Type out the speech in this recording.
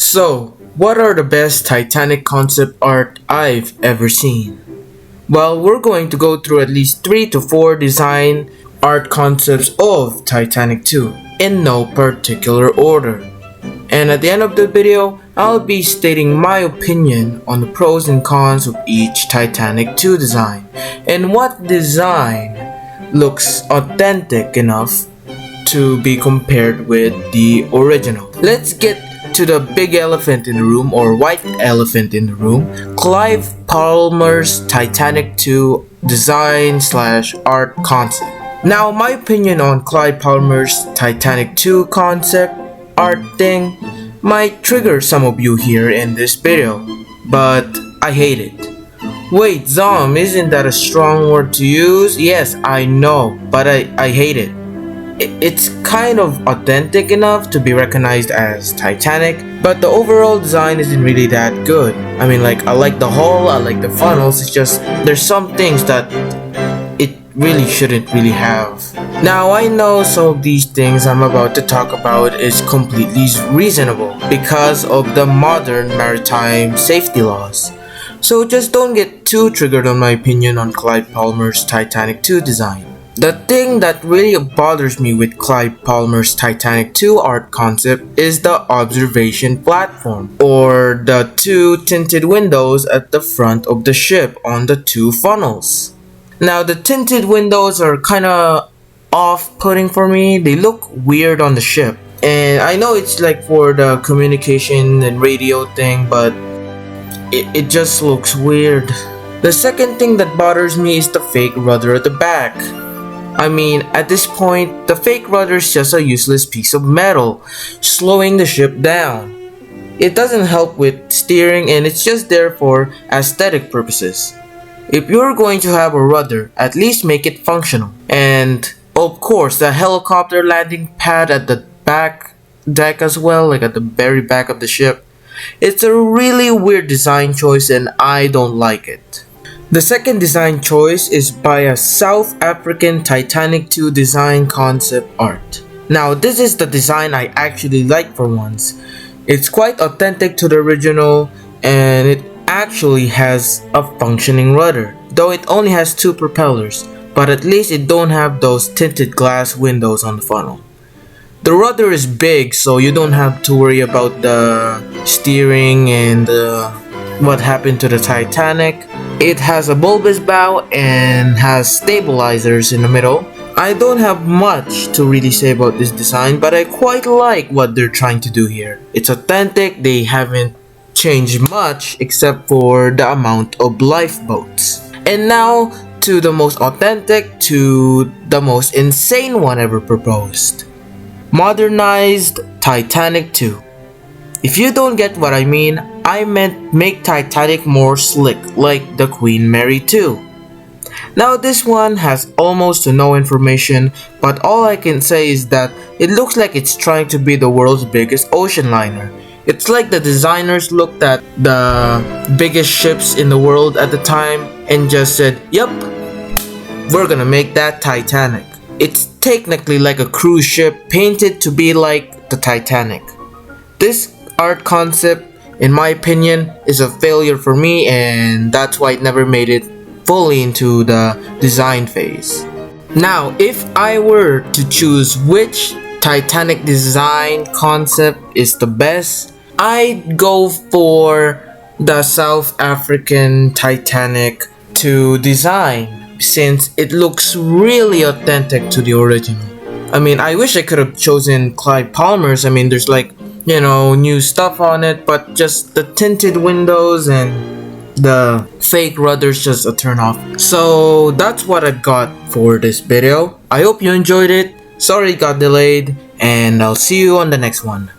So, what are the best Titanic concept art I've ever seen? Well, we're going to go through at least 3 to 4 design art concepts of Titanic 2 in no particular order. And at the end of the video, I'll be stating my opinion on the pros and cons of each Titanic 2 design and what design looks authentic enough to be compared with the original. Let's get to the big elephant in the room, or white elephant in the room, Clyde Palmer's Titanic 2 design / art concept. Now, my opinion on Clyde Palmer's Titanic 2 concept art thing might trigger some of you here in this video, but I hate it. Wait, Zom, isn't that a strong word to use? Yes, I know, but I hate it. It's kind of authentic enough to be recognized as Titanic, but the overall design isn't really that good. I mean, like, I like the hull, I like the funnels, it's just there's some things that it really shouldn't really have. Now, I know some of these things I'm about to talk about is completely reasonable because of the modern maritime safety laws. So just don't get too triggered on my opinion on Clyde Palmer's Titanic 2 design. The thing that really bothers me with Clyde Palmer's Titanic 2 art concept is the observation platform, or the 2 tinted windows at the front of the ship on the 2 funnels. Now, the tinted windows are kinda off-putting for me. They look weird on the ship, and I know it's like for the communication and radio thing, but it just looks weird. The second thing that bothers me is the fake rudder at the back. I mean, at this point, the fake rudder is just a useless piece of metal, slowing the ship down. It doesn't help with steering, and it's just there for aesthetic purposes. If you're going to have a rudder, at least make it functional. And, of course, the helicopter landing pad at the back deck as well, like at the very back of the ship. It's a really weird design choice, and I don't like it. The second design choice is by a South African Titanic 2 design concept art. Now, this is the design I actually like for once. It's quite authentic to the original, and it actually has a functioning rudder, though it only has 2 propellers, but at least it don't have those tinted glass windows on the funnel. The rudder is big, so you don't have to worry about the steering and what happened to the Titanic. It has a bulbous bow and has stabilizers in the middle. I don't have much to really say about this design, but I quite like what they're trying to do here. It's authentic, they haven't changed much except for the amount of lifeboats. And now to the most authentic to the most insane one ever proposed. Modernized Titanic 2. If you don't get what I mean, I meant make Titanic more slick like the Queen Mary 2. Now this one has almost no information, but all I can say is that it looks like it's trying to be the world's biggest ocean liner. It's like the designers looked at the biggest ships in the world at the time and just said, "Yup, we're gonna make that Titanic." It's technically like a cruise ship painted to be like the Titanic. This art concept, in my opinion, is a failure for me, and that's why it never made it fully into the design phase. Now, if I were to choose which Titanic design concept is the best, I'd go for the South African Titanic 2 design, since it looks really authentic to the original. I mean, I wish I could have chosen Clyde Palmer's. I mean, there's like, new stuff on it, but just the tinted windows and the fake rudders just a turn off. So that's what I've got for this video. I hope you enjoyed it. Sorry it got delayed, and I'll see you on the next one.